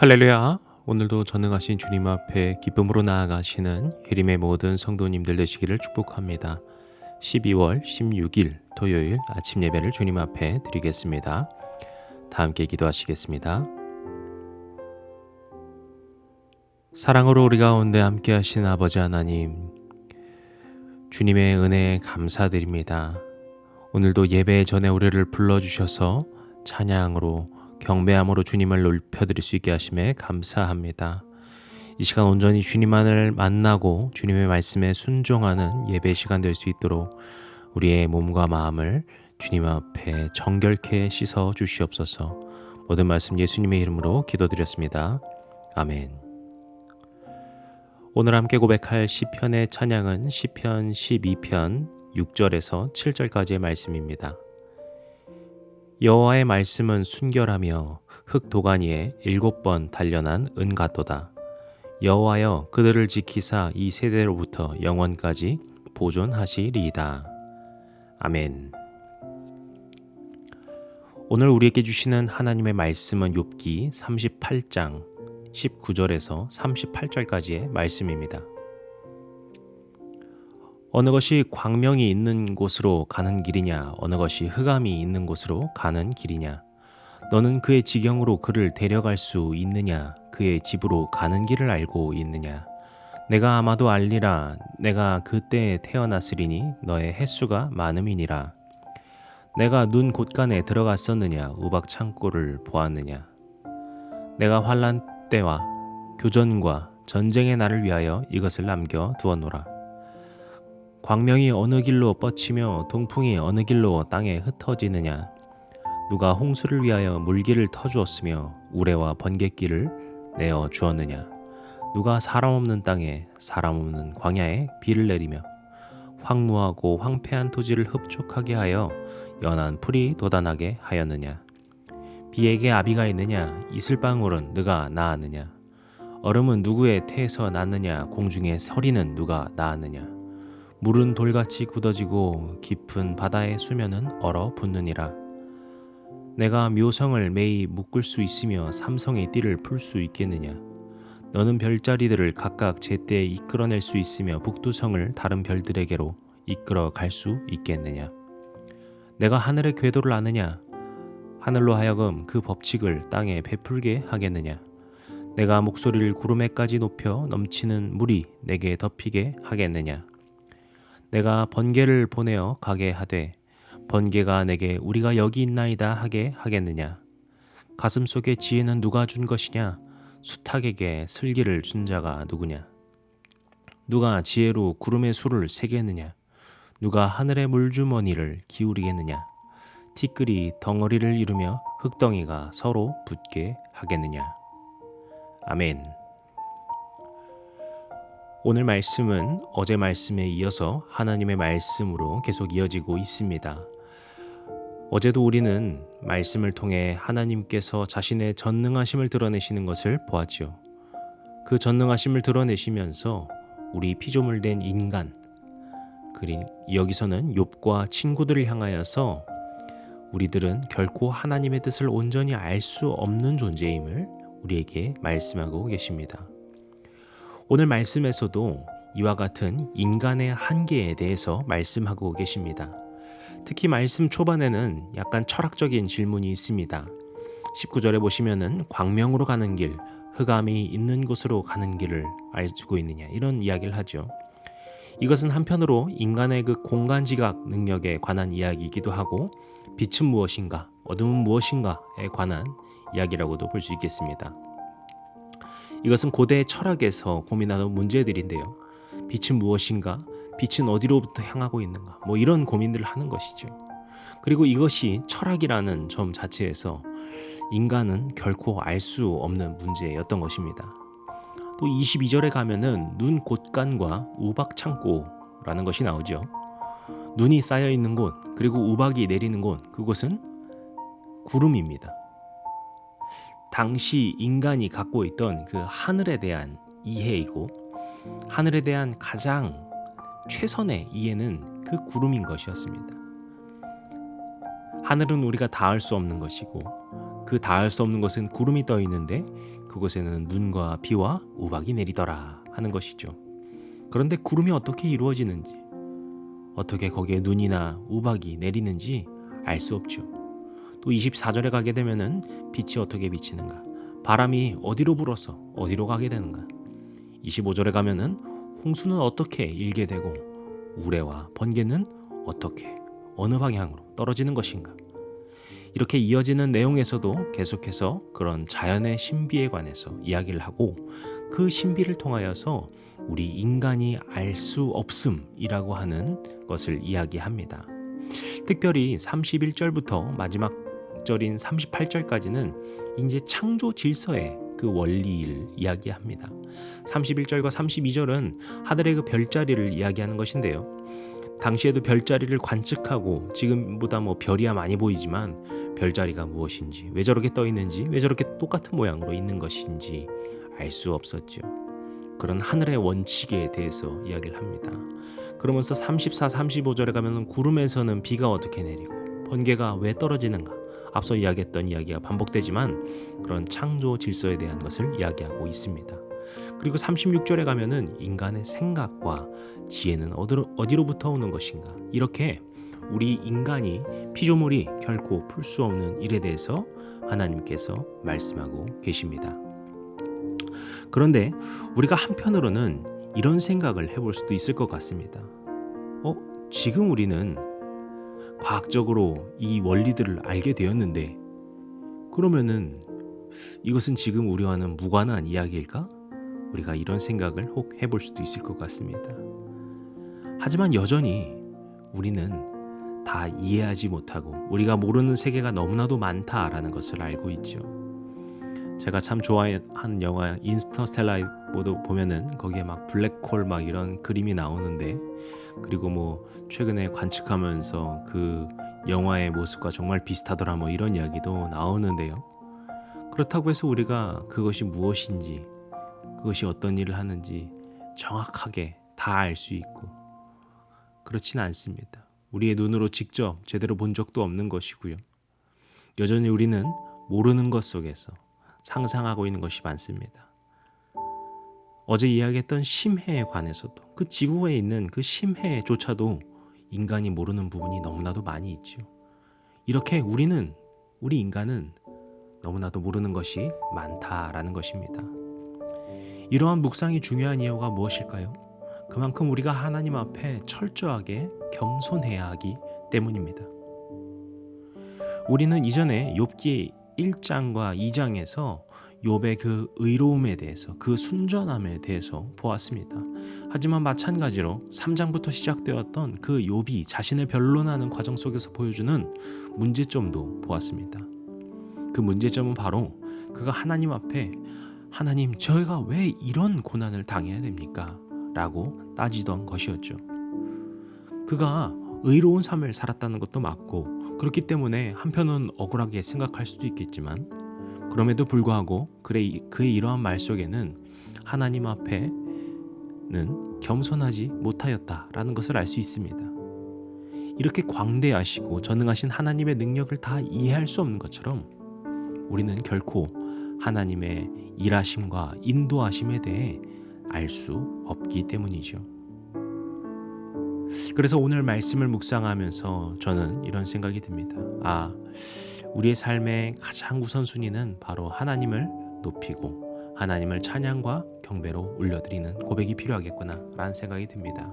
할렐루야. 오늘도 전능하신 주님 앞에 기쁨으로 나아가시는 예림의 모든 성도님들 되시기를 축복합니다. 12월 16일 토요일 아침 예배를 주님 앞에 드리겠습니다. 다 함께 기도하시겠습니다. 사랑으로 우리 가운데 함께 하신 아버지 하나님, 주님의 은혜에 감사드립니다. 오늘도 예배 전에 우리를 불러주셔서 찬양으로 경배함으로 주님을 높여드릴 수 있게 하심에 감사합니다. 이 시간 온전히 주님만을 만나고 주님의 말씀에 순종하는 예배 시간 될 수 있도록 우리의 몸과 마음을 주님 앞에 정결케 씻어 주시옵소서. 모든 말씀 예수님의 이름으로 기도드렸습니다. 아멘. 오늘 함께 고백할 시편의 찬양은 시편 12편 6절에서 7절까지의 말씀입니다. 여호와의 말씀은 순결하며 흙 도가니에 7번 단련한 은 같도다. 여호와여 그들을 지키사 이 세대로부터 영원까지 보존하시리이다. 아멘. 오늘 우리에게 주시는 하나님의 말씀은 욥기 38장 19절에서 38절까지의 말씀입니다. 어느 것이 광명이 있는 곳으로 가는 길이냐, 어느 것이 흑암이 있는 곳으로 가는 길이냐. 너는 그의 지경으로 그를 데려갈 수 있느냐, 그의 집으로 가는 길을 알고 있느냐. 내가 아마도 알리라. 내가 그때에 태어났으리니 너의 횟수가 많음이니라. 내가 눈 곳간에 들어갔었느냐, 우박 창고를 보았느냐. 내가 환난 때와 교전과 전쟁의 날을 위하여 이것을 남겨 두었노라. 광명이 어느 길로 뻗치며 동풍이 어느 길로 땅에 흩어지느냐. 누가 홍수를 위하여 물길을 터주었으며 우레와 번갯길을 내어 주었느냐. 누가 사람 없는 땅에 사람 없는 광야에 비를 내리며 황무하고 황폐한 토지를 흡족하게 하여 연한 풀이 돋아나게 하였느냐. 비에게 아비가 있느냐. 이슬방울은 누가 낳았느냐. 얼음은 누구의 태에서 났느냐. 공중의 서리는 누가 낳았느냐. 물은 돌같이 굳어지고 깊은 바다의 수면은 얼어붙느니라. 내가 묘성을 매이 묶을 수 있으며 삼성의 띠를 풀 수 있겠느냐. 너는 별자리들을 각각 제때에 이끌어낼 수 있으며 북두성을 다른 별들에게로 이끌어 갈 수 있겠느냐. 내가 하늘의 궤도를 아느냐. 하늘로 하여금 그 법칙을 땅에 베풀게 하겠느냐. 내가 목소리를 구름에까지 높여 넘치는 물이 내게 덮이게 하겠느냐. 내가 번개를 보내어 가게 하되 번개가 내게 우리가 여기 있나이다 하게 하겠느냐. 가슴속에 지혜는 누가 준 것이냐. 수탉에게 슬기를 준 자가 누구냐. 누가 지혜로 구름의 수를 세겠느냐. 누가 하늘의 물주머니를 기울이겠느냐. 티끌이 덩어리를 이루며 흙덩이가 서로 붙게 하겠느냐. 아멘. 오늘 말씀은 어제 말씀에 이어서 하나님의 말씀으로 계속 이어지고 있습니다. 어제도 우리는 말씀을 통해 하나님께서 자신의 전능하심을 드러내시는 것을 보았지요. 그 전능하심을 드러내시면서 우리 피조물 된 인간, 여기서는 욥과 친구들을 향하여서 우리들은 결코 하나님의 뜻을 온전히 알 수 없는 존재임을 우리에게 말씀하고 계십니다. 오늘 말씀에서도 이와 같은 인간의 한계에 대해서 말씀하고 계십니다. 특히 말씀 초반에는 약간 철학적인 질문이 있습니다. 19절에 보시면은 광명으로 가는 길, 흑암이 있는 곳으로 가는 길을 알고 있느냐, 이런 이야기를 하죠. 이것은 한편으로 인간의 그 공간지각 능력에 관한 이야기이기도 하고, 빛은 무엇인가, 어둠은 무엇인가에 관한 이야기라고도 볼 수 있겠습니다. 이것은 고대 철학에서 고민하는 문제들인데요. 빛은 무엇인가? 빛은 어디로부터 향하고 있는가? 이런 고민들을 하는 것이죠. 그리고 이것이 철학이라는 점 자체에서 인간은 결코 알 수 없는 문제였던 것입니다. 또 22절에 가면은 눈 곳간과 우박 창고라는 것이 나오죠. 눈이 쌓여 있는 곳, 그리고 우박이 내리는 곳, 그곳은 구름입니다. 당시 인간이 갖고 있던 그 하늘에 대한 이해이고, 하늘에 대한 가장 최선의 이해는 그 구름인 것이었습니다. 하늘은 우리가 닿을 수 없는 것이고, 그 닿을 수 없는 것은 구름이 떠 있는데, 그 그곳에는 눈과 비와 우박이 내리더라 하는 것이죠. 그런데 구름이 어떻게 이루어지는지, 어떻게 거기에 눈이나 우박이 내리는지 알 수 없죠. 또 24절에 가게 되면은 빛이 어떻게 비치는가, 바람이 어디로 불어서 어디로 가게 되는가, 25절에 가면은 홍수는 어떻게 일게 되고 우레와 번개는 어떻게 어느 방향으로 떨어지는 것인가. 이렇게 이어지는 내용에서도 계속해서 그런 자연의 신비에 관해서 이야기를 하고, 그 신비를 통하여서 우리 인간이 알 수 없음이라고 하는 것을 이야기합니다. 특별히 31절부터 마지막 절인 38절까지는 이제 창조 질서의 그 원리를 이야기합니다. 31절과 32절은 하늘의 그 별자리를 이야기하는 것인데요. 당시에도 별자리를 관측하고, 지금보다 별이야 많이 보이지만 별자리가 무엇인지, 왜 저렇게 떠 있는지, 왜 저렇게 똑같은 모양으로 있는 것인지 알 수 없었죠. 그런 하늘의 원칙에 대해서 이야기를 합니다. 그러면서 34, 35절에 가면 구름에서는 비가 어떻게 내리고 번개가 왜 떨어지는가, 앞서 이야기했던 이야기가 반복되지만 그런 창조 질서에 대한 것을 이야기하고 있습니다. 그리고 36절에 가면은 인간의 생각과 지혜는 어디로부터 오는 것인가, 이렇게 우리 인간이 피조물이 결코 풀 수 없는 일에 대해서 하나님께서 말씀하고 계십니다. 그런데 우리가 한편으로는 이런 생각을 해볼 수도 있을 것 같습니다. 지금 우리는 과학적으로 이 원리들을 알게 되었는데, 그러면은 이것은 지금 우리와는 무관한 이야기일까? 우리가 이런 생각을 혹 해볼 수도 있을 것 같습니다. 하지만 여전히 우리는 다 이해하지 못하고 우리가 모르는 세계가 너무나도 많다라는 것을 알고 있죠. 제가 참 좋아하는 영화 인터스텔라도 보면은 거기에 막 블랙홀 막 이런 그림이 나오는데, 그리고 최근에 관측하면서 그 영화의 모습과 정말 비슷하더라 이런 이야기도 나오는데요. 그렇다고 해서 우리가 그것이 무엇인지, 그것이 어떤 일을 하는지 정확하게 다 알 수 있고 그렇지는 않습니다. 우리의 눈으로 직접 제대로 본 적도 없는 것이고요. 여전히 우리는 모르는 것 속에서 상상하고 있는 것이 많습니다. 어제 이야기했던 심해에 관해서도, 그 지구에 있는 그 심해조차도 인간이 모르는 부분이 너무나도 많이 있죠. 이렇게 우리 인간은 너무나도 모르는 것이 많다라는 것입니다. 이러한 묵상이 중요한 이유가 무엇일까요? 그만큼 우리가 하나님 앞에 철저하게 겸손해야 하기 때문입니다. 우리는 이전에 욥기 1장과 2장에서 욥의 그 의로움에 대해서, 그 순전함에 대해서 보았습니다. 하지만 마찬가지로 3장부터 시작되었던 그 욥이 자신을 변론하는 과정 속에서 보여주는 문제점도 보았습니다. 그 문제점은 바로 그가 하나님 앞에, 하나님, 저희가 왜 이런 고난을 당해야 됩니까? 라고 따지던 것이었죠. 그가 의로운 삶을 살았다는 것도 맞고, 그렇기 때문에 한편은 억울하게 생각할 수도 있겠지만, 그럼에도 불구하고 그의 이러한 말 속에는 하나님 앞에는 겸손하지 못하였다라는 것을 알 수 있습니다. 이렇게 광대하시고 전능하신 하나님의 능력을 다 이해할 수 없는 것처럼 우리는 결코 하나님의 일하심과 인도하심에 대해 알 수 없기 때문이죠. 그래서 오늘 말씀을 묵상하면서 저는 이런 생각이 듭니다. 우리의 삶의 가장 우선순위는 바로 하나님을 높이고 하나님을 찬양과 경배로 올려드리는 고백이 필요하겠구나 라는 생각이 듭니다.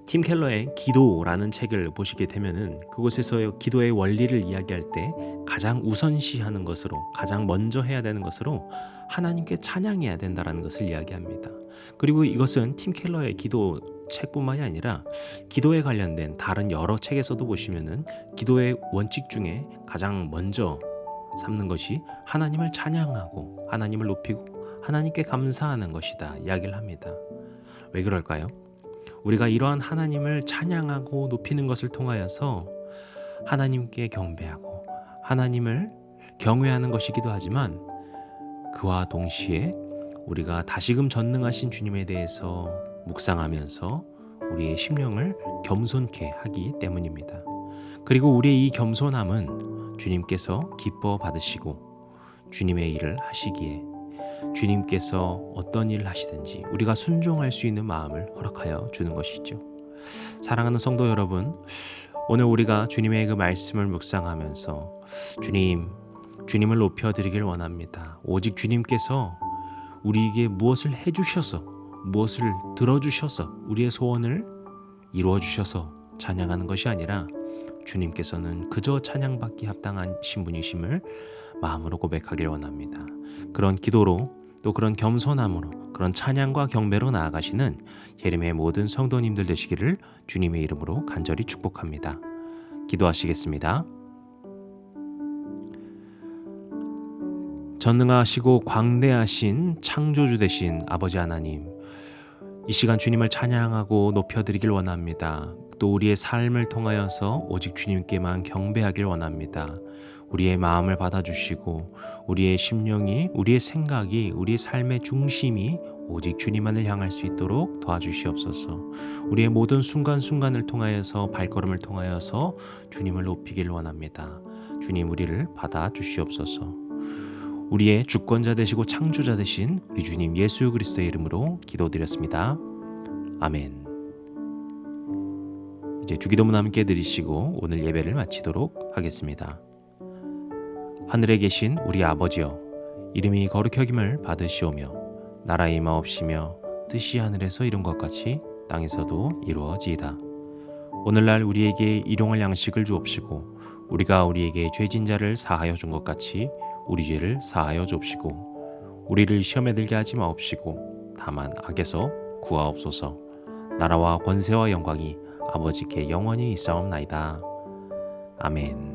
팀 켈러의 기도라는 책을 보시게 되면은 그곳에서 기도의 원리를 이야기할 때 가장 우선시하는 것으로, 가장 먼저 해야 되는 것으로 하나님께 찬양해야 된다라는 것을 이야기합니다. 그리고 이것은 팀 켈러의 기도 책뿐만이 아니라 기도에 관련된 다른 여러 책에서도 보시면은 기도의 원칙 중에 가장 먼저 삼는 것이 하나님을 찬양하고 하나님을 높이고 하나님께 감사하는 것이다 이야기를 합니다. 왜 그럴까요? 우리가 이러한 하나님을 찬양하고 높이는 것을 통하여서 하나님께 경배하고 하나님을 경외하는 것이기도 하지만, 그와 동시에 우리가 다시금 전능하신 주님에 대해서 묵상하면서 우리의 심령을 겸손케 하기 때문입니다. 그리고 우리의 이 겸손함은 주님께서 기뻐 받으시고 주님의 일을 하시기에 주님께서 어떤 일을 하시든지 우리가 순종할 수 있는 마음을 허락하여 주는 것이죠. 사랑하는 성도 여러분, 오늘 우리가 주님의 그 말씀을 묵상하면서 주님을 높여드리길 원합니다. 오직 주님께서 우리에게 무엇을 해주셔서, 무엇을 들어주셔서 우리의 소원을 이루어주셔서 찬양하는 것이 아니라 주님께서는 그저 찬양받기 합당한 신분이심을 마음으로 고백하길 원합니다. 그런 기도로, 또 그런 겸손함으로, 그런 찬양과 경배로 나아가시는 예림의 모든 성도님들 되시기를 주님의 이름으로 간절히 축복합니다. 기도하시겠습니다. 전능하시고 광대하신 창조주 되신 아버지 하나님, 이 시간 주님을 찬양하고 높여드리길 원합니다. 또 우리의 삶을 통하여서 오직 주님께만 경배하길 원합니다. 우리의 마음을 받아주시고 우리의 심령이, 우리의 생각이, 우리의 삶의 중심이 오직 주님만을 향할 수 있도록 도와주시옵소서. 우리의 모든 순간순간을 통하여서, 발걸음을 통하여서 주님을 높이길 원합니다. 주님, 우리를 받아주시옵소서. 우리의 주권자 되시고 창조자 되신 우리 주님 예수 그리스도의 이름으로 기도드렸습니다. 아멘. 이제 주기도문 함께 드리시고 오늘 예배를 마치도록 하겠습니다. 하늘에 계신 우리 아버지여, 이름이 거룩히 여김을 받으시오며 나라의 임하옵시며 뜻이 하늘에서 이룬 것 같이 땅에서도 이루어지이다. 오늘날 우리에게 일용할 양식을 주옵시고 우리가 우리에게 죄진 자를 사하여 준 것 같이 우리 죄를 사하여 주옵시고 우리를 시험에 들게 하지 마옵시고 다만 악에서 구하옵소서. 나라와 권세와 영광이 아버지께 영원히 있사옵나이다. 아멘.